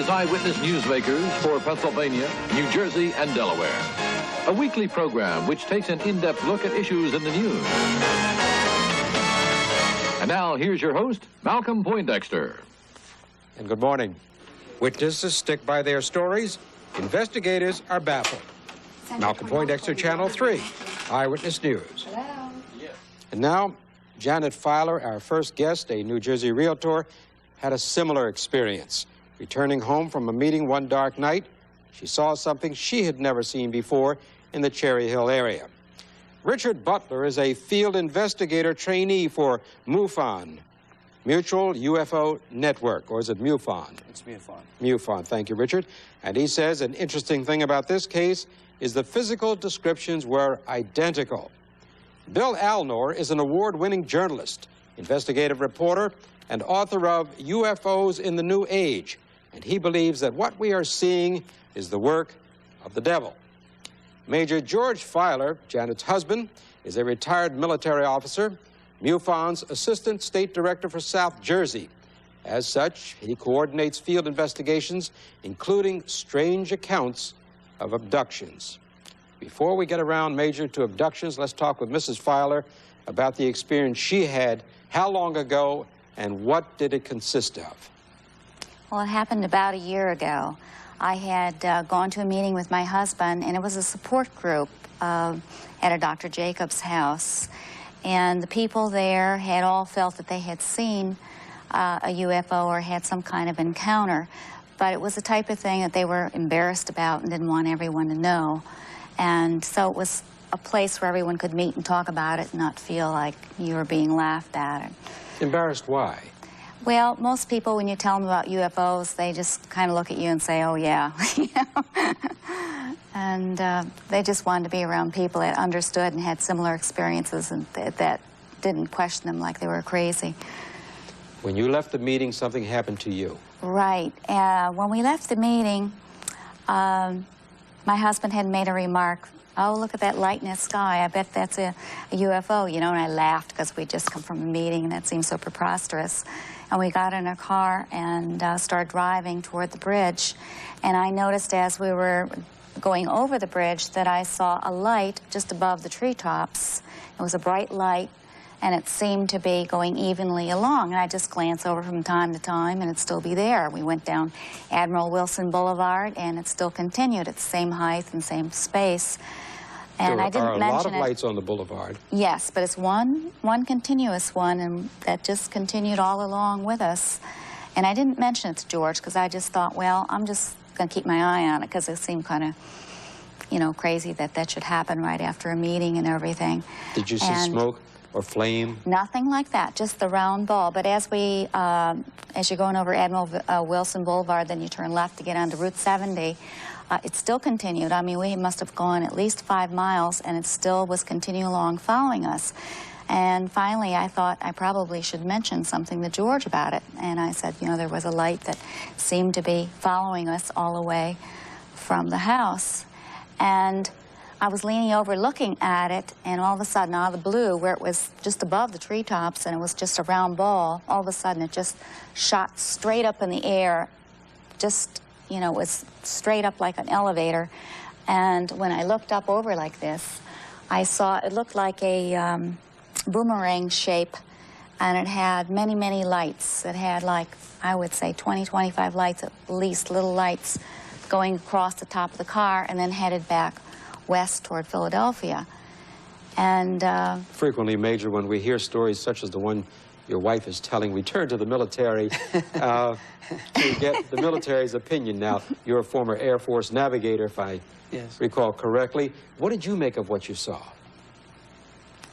is Eyewitness Newsmakers for Pennsylvania, New Jersey, and Delaware. A weekly program which takes an in-depth look at issues in the news. And now, here's your host, Malcolm Poindexter. And good morning. Witnesses stick by their stories. Investigators are baffled. Malcolm Poindexter, Channel 3, Eyewitness News. Hello. And now, Janet Filer, our first guest, a New Jersey realtor, had a similar experience. Returning home from a meeting one dark night, she saw something she had never seen before in the Cherry Hill area. Richard Butler is a field investigator trainee for MUFON, Mutual UFO Network, or is it MUFON? It's MUFON. MUFON, thank you, Richard. And he says an interesting thing about this case is the physical descriptions were identical. Bill Alnor is an award-winning journalist, investigative reporter, and author of UFOs in the New Age, and he believes that what we are seeing is the work of the devil. Major George Filer, Janet's husband, is a retired military officer, MUFON's Assistant State Director for South Jersey. As such, he coordinates field investigations, including strange accounts of abductions. Before we get around, Major, to abductions, let's talk with Mrs. Filer about the experience she had, how long ago, and what did it consist of? Well, it happened about a year ago. I had gone to a meeting with my husband, and it was a support group at a Dr. Jacobs' house. And the people there had all felt that they had seen a UFO or had some kind of encounter. But it was the type of thing that they were embarrassed about and didn't want everyone to know. And so it was a place where everyone could meet and talk about it and not feel like you were being laughed at. Embarrassed why? Well, most people, when you tell them about UFOs, they just kind of look at you and say, oh, yeah. You know? And they just wanted to be around people that understood and had similar experiences and that didn't question them like they were crazy. When you left the meeting, something happened to you. Right. When we left the meeting, my husband had made a remark, oh, look at that light in the sky. I bet that's a UFO, you know, and I laughed because we'd just come from a meeting and that seemed so preposterous. And we got in a car and started driving toward the bridge. And I noticed as we were going over the bridge that I saw a light just above the treetops. It was a bright light, and it seemed to be going evenly along. And I just glanced over from time to time, and it'd still be there. We went down Admiral Wilson Boulevard, and it still continued at the same height and same space. And I didn't mention it. There are a lot of lights on the boulevard. Yes, but it's one continuous one, and that just continued all along with us. And I didn't mention it to George because I just thought, well, I'm just going to keep my eye on it because it seemed kind of, you know, crazy that that should happen right after a meeting and everything. Did you see smoke or flame? Nothing like that, just the round ball. But as we, as you're going over Admiral Wilson Boulevard, then you turn left to get onto Route 70. It still continued. I mean, we must have gone at least 5 miles, and it still was continuing along following us. And finally, I thought I probably should mention something to George about it. And I said, you know, there was a light that seemed to be following us all the way from the house. And I was leaning over looking at it, and all of a sudden, out of the blue, where it was just above the treetops and it was just a round ball, all of a sudden it just shot straight up in the air, just, you know, it was straight up like an elevator. And when I looked up over like this, I saw it looked like a boomerang shape, and it had many, many lights. It had, like, I would say 20, 25 lights, at least little lights going across the top of the car and then headed back west toward Philadelphia. And frequently, Major, when we hear stories such as the one your wife is telling, we turn to the military to get the military's opinion. Now, you're a former Air Force navigator, if I recall correctly. What did you make of what you saw?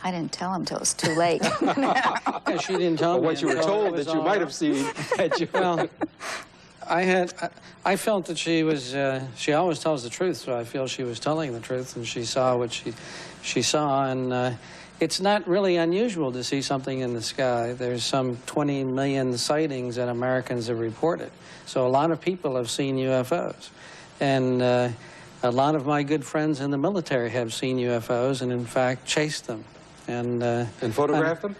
I didn't tell him till it was too late. Yeah, she didn't tell me. What you were told that you might have seen. Well, I felt that she was, she always tells the truth, so I feel she was telling the truth, and she saw what she saw, and it's not really unusual to see something in the sky. There's some 20 million sightings that Americans have reported, so a lot of people have seen UFOs, and a lot of my good friends in the military have seen UFOs and, in fact, chased them. And photographed them?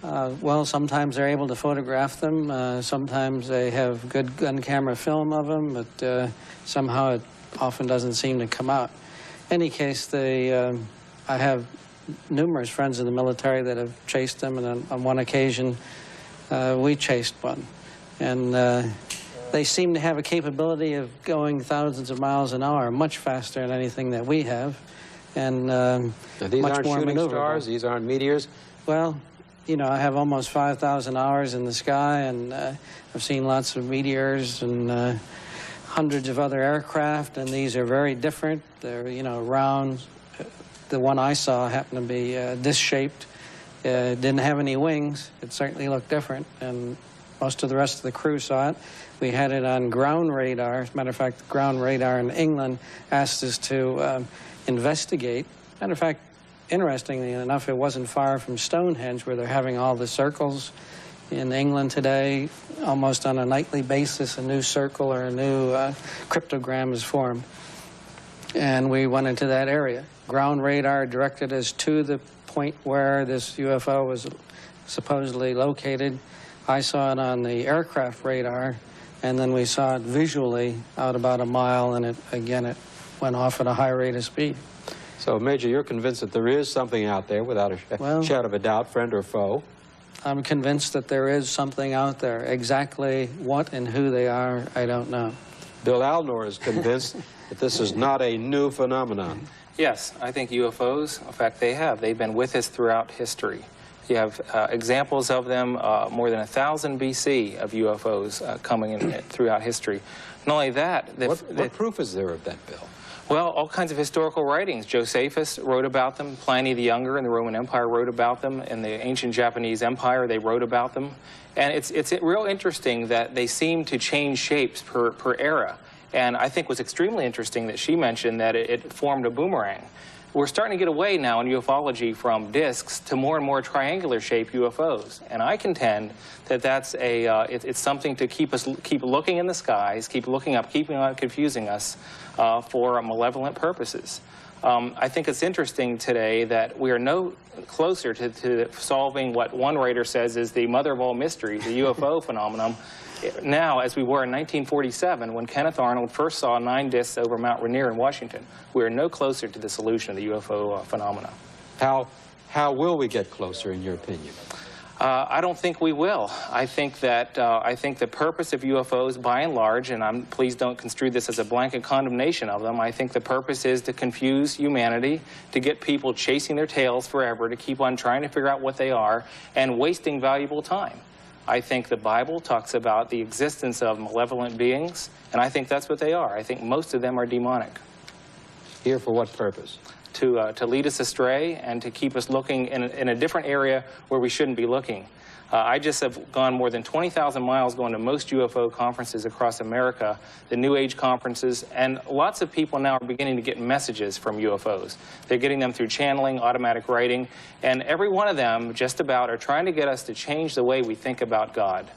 Well, sometimes they're able to photograph them. Sometimes they have good gun camera film of them, but somehow it often doesn't seem to come out. In any case, I have numerous friends in the military that have chased them, and on one occasion, we chased one. And they seem to have a capability of going thousands of miles an hour, much faster than anything that we have, and now, these much aren't more shooting maneuverable. stars, these aren't meteors? Well, you know, I have almost 5,000 hours in the sky, and I've seen lots of meteors and hundreds of other aircraft, and these are very different. They're, you know, round. The one I saw happened to be disc-shaped. It didn't have any wings. It certainly looked different, and most of the rest of the crew saw it. We had it on ground radar. As a matter of fact, the ground radar in England asked us to investigate. Matter of fact, interestingly enough, it wasn't far from Stonehenge, where they're having all the circles in England today. Almost on a nightly basis, a new circle or a new cryptogram is formed. And we went into that area. Ground radar directed us to the point where this UFO was supposedly located. I saw it on the aircraft radar, and then we saw it visually out about a mile, and it went off at a high rate of speed. So, Major, you're convinced that there is something out there without a shadow of a doubt, friend or foe? I'm convinced that there is something out there. Exactly what and who they are, I don't know. Bill Alnor is convinced that this is not a new phenomenon. Yes, I think UFOs, in fact, they've been with us throughout history. You have examples of them, more than 1,000 BC of UFOs coming in throughout history. Not only that... What proof is there of that, Bill? Well, all kinds of historical writings. Josephus wrote about them. Pliny the Younger in the Roman Empire wrote about them. In the ancient Japanese Empire, they wrote about them. And it's real interesting that they seem to change shapes per era. And I think what's extremely interesting that she mentioned that it formed a boomerang. We're starting to get away now in ufology from discs to more and more triangular shaped UFOs. And I contend that that's it's something to keep looking in the skies, keep looking up, keeping on confusing us for malevolent purposes. I think it's interesting today that we are no closer to solving what one writer says is the mother of all mysteries, the UFO phenomenon, now as we were in 1947 when Kenneth Arnold first saw 9 discs over Mount Rainier in Washington. We are no closer to the solution of the UFO phenomena. How will we get closer, in your opinion? I don't think we will. I think that the purpose of UFOs, by and large, and please don't construe this as a blanket condemnation of them, I think the purpose is to confuse humanity, to get people chasing their tails forever, to keep on trying to figure out what they are, and wasting valuable time. I think the Bible talks about the existence of malevolent beings, and I think that's what they are. I think most of them are demonic. Here for what purpose? To lead us astray and to keep us looking in a different area where we shouldn't be looking. I just have gone more than 20,000 miles going to most UFO conferences across America, the New Age conferences, and lots of people now are beginning to get messages from UFOs. They're getting them through channeling, automatic writing, and every one of them just about are trying to get us to change the way we think about God.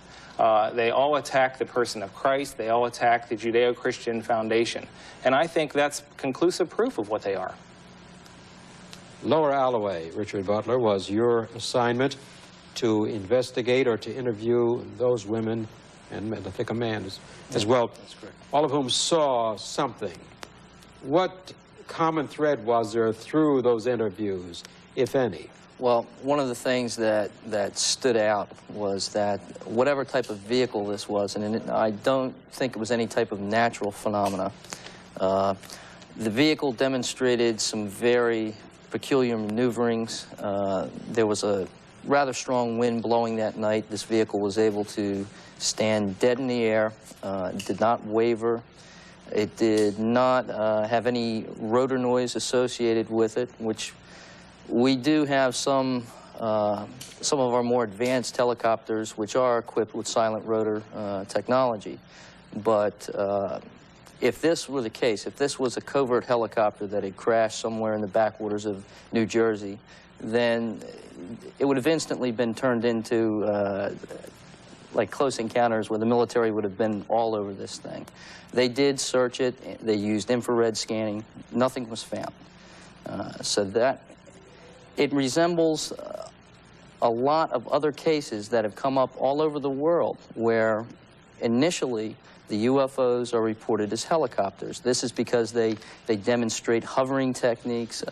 They all attack the person of Christ. They all attack the Judeo-Christian foundation. And I think that's conclusive proof of what they are. Lower Alloway, Richard Butler, was your assignment to investigate or to interview those women, and I think a man as well, That's correct. all of whom saw something. What common thread was there through those interviews, if any? Well, one of the things that stood out was that whatever type of vehicle this was, and I don't think it was any type of natural phenomena, the vehicle demonstrated some very peculiar maneuverings. There was a rather strong wind blowing that night. This vehicle was able to stand dead in the air, did not waver. It did not have any rotor noise associated with it, which we do have some of our more advanced helicopters which are equipped with silent rotor technology. But if this were the case, if this was a covert helicopter that had crashed somewhere in the backwaters of New Jersey, then it would have instantly been turned into like Close Encounters, where the military would have been all over this thing. They did search it. They used infrared scanning. Nothing was found. So that it resembles a lot of other cases that have come up all over the world where initially the UFOs are reported as helicopters. This is because they demonstrate hovering techniques.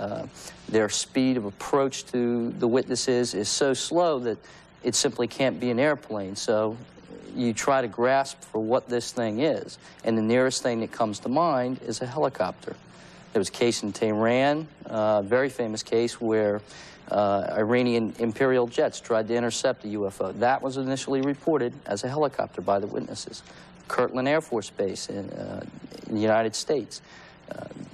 Their speed of approach to the witnesses is so slow that it simply can't be an airplane. So you try to grasp for what this thing is, and the nearest thing that comes to mind is a helicopter. There was a case in Tehran, a very famous case where Iranian Imperial jets tried to intercept a UFO. That was initially reported as a helicopter by the witnesses. Kirtland Air Force Base in the United States.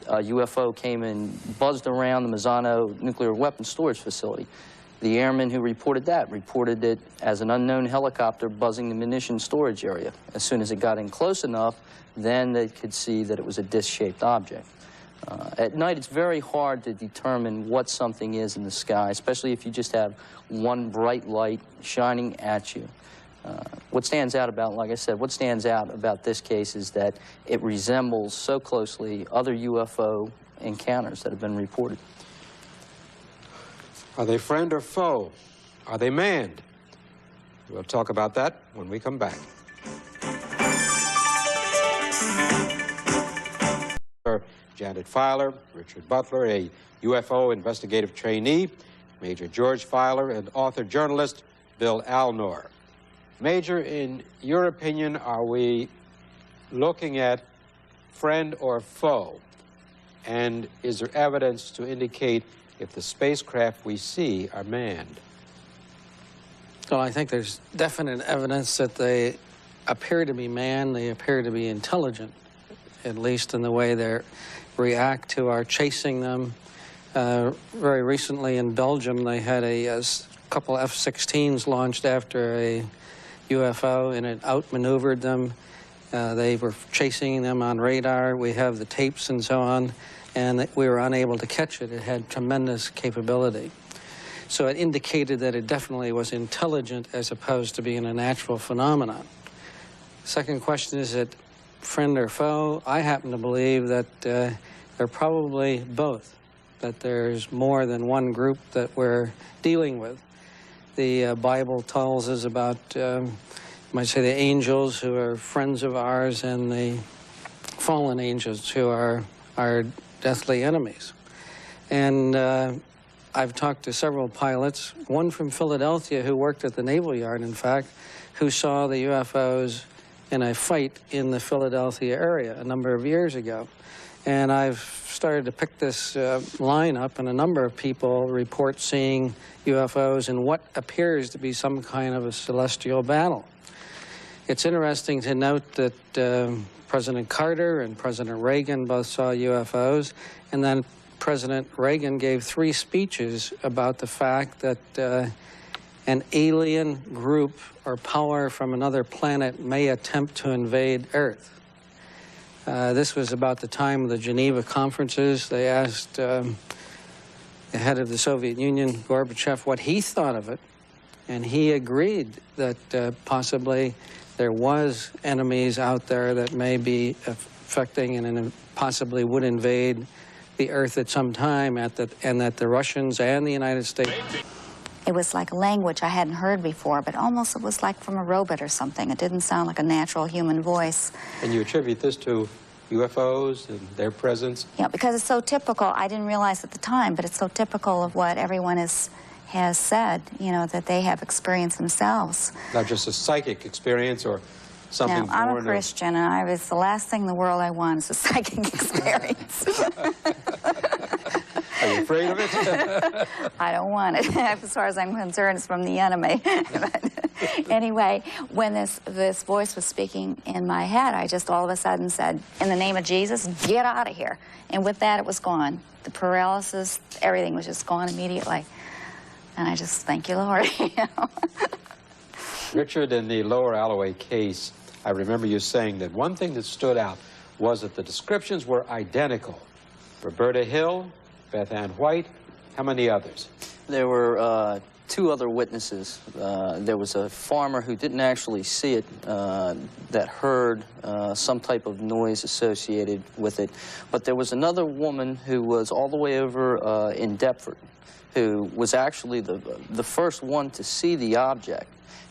A UFO came and buzzed around the Mazzano nuclear weapons storage facility. The airman who reported that reported it as an unknown helicopter buzzing the munition storage area. As soon as it got in close enough, then they could see that it was a disc-shaped object. At night, it's very hard to determine what something is in the sky, especially if you just have one bright light shining at you. What stands out about, like I said, what stands out about this case is that it resembles so closely other UFO encounters that have been reported. Are they friend or foe? Are they manned? We'll talk about that when we come back. Janet Filer, Richard Butler, a UFO investigative trainee, Major George Filer, and author-journalist Bill Alnor. Major, in your opinion, are we looking at friend or foe? And is there evidence to indicate if the spacecraft we see are manned? Well, I think there's definite evidence that they appear to be manned. They appear to be intelligent, at least in the way they react to our chasing them. Very recently in Belgium, they had a couple F-16s launched after a UFO, and it outmaneuvered them. They were chasing them on radar. We have the tapes and so on, and we were unable to catch it. It had tremendous capability. So it indicated that it definitely was intelligent as opposed to being a natural phenomenon. Second question, is it friend or foe? I happen to believe that they're probably both, that there's more than one group that we're dealing with. The Bible tells us about, you might say, the angels who are friends of ours and the fallen angels who are our deathly enemies. And I've talked to several pilots, one from Philadelphia who worked at the Naval Yard, in fact, who saw the UFOs in a fight in the Philadelphia area a number of years ago. And I've started to pick this line up, and a number of people report seeing UFOs in what appears to be some kind of a celestial battle. It's interesting to note that President Carter and President Reagan both saw UFOs, and then President Reagan gave 3 speeches about the fact that an alien group or power from another planet may attempt to invade Earth. This was about the time of the Geneva conferences. They asked the head of the Soviet Union, Gorbachev, what he thought of it, and he agreed that possibly there was enemies out there that may be affecting and possibly would invade the Earth at some time, and that the Russians and the United States... It was like a language I hadn't heard before, but almost it was like from a robot or something. It didn't sound like a natural human voice. And you attribute this to UFOs and their presence? Yeah, because it's so typical. I didn't realize at the time, but it's so typical of what everyone has said, you know, that they have experienced themselves. Not just a psychic experience or something. No, I'm a Christian, and it's the last thing in the world I want is a psychic experience. Are you afraid of it? I don't want it. As far as I'm concerned, it's from the enemy. But anyway, when this voice was speaking in my head, I just all of a sudden said, in the name of Jesus, get out of here. And with that, it was gone. The paralysis, everything was just gone immediately. And I just, thank you, Lord. You know? Richard, in the Lower Alloway case, I remember you saying that one thing that stood out was that the descriptions were identical. Roberta Hill, Beth Ann White, how many others? There were 2 other witnesses. There was a farmer who didn't actually see it that heard some type of noise associated with it. But there was another woman who was all the way over in Deptford who was actually the first one to see the object,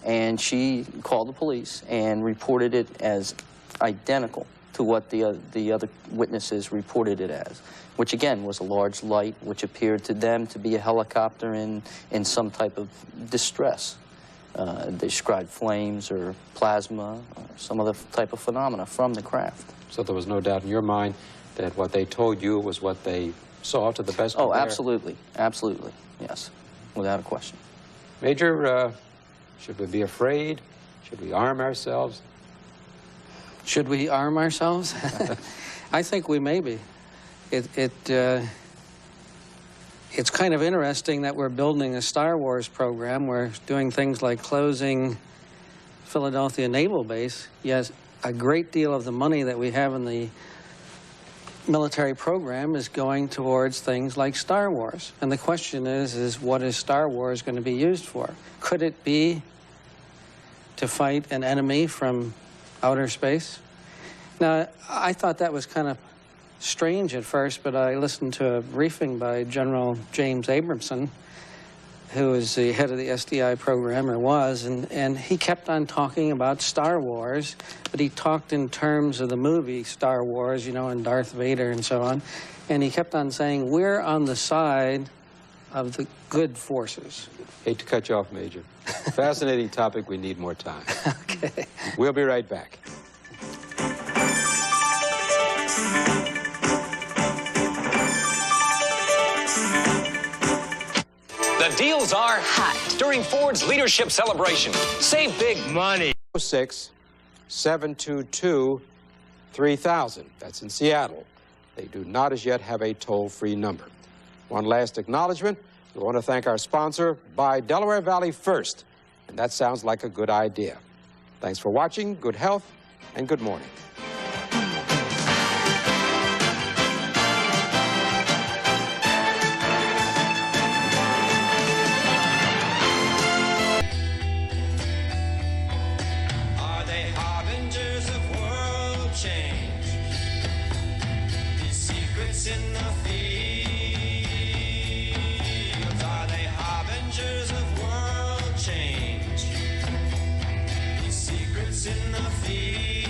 and she called the police and reported it as identical to what the other witnesses reported it as, which again was a large light which appeared to them to be a helicopter in some type of distress. They described flames or plasma or some other type of phenomena from the craft. So there was no doubt in your mind that what they told you was what they saw to the best of Oh, their... absolutely. Absolutely. Yes. Without a question. Major, should we be afraid? Should we arm ourselves? Should we arm ourselves? I think we may be. It's kind of interesting that we're building a Star Wars program. We're doing things like closing Philadelphia Naval Base. Yes, a great deal of the money that we have in the military program is going towards things like Star Wars. And the question is what is Star Wars going to be used for? Could it be to fight an enemy from outer space? Now, I thought that was kind of strange at first, but I listened to a briefing by General James Abramson, who is the head of the SDI program, or was, and he kept on talking about Star Wars, but he talked in terms of the movie Star Wars, you know, and Darth Vader and so on, and he kept on saying, we're on the side of the good forces. Hate to cut you off, Major. Fascinating topic. We need more time. Okay. We'll be right back. The deals are hot during Ford's leadership celebration. Save big money. 6-722-3000. That's in Seattle. They do not as yet have a toll-free number. One last acknowledgement. We want to thank our sponsor, Buy Delaware Valley First. And that sounds like a good idea. Thanks for watching. Good health and good morning. In the fields, are they harbingers of world change? These secrets in the fields.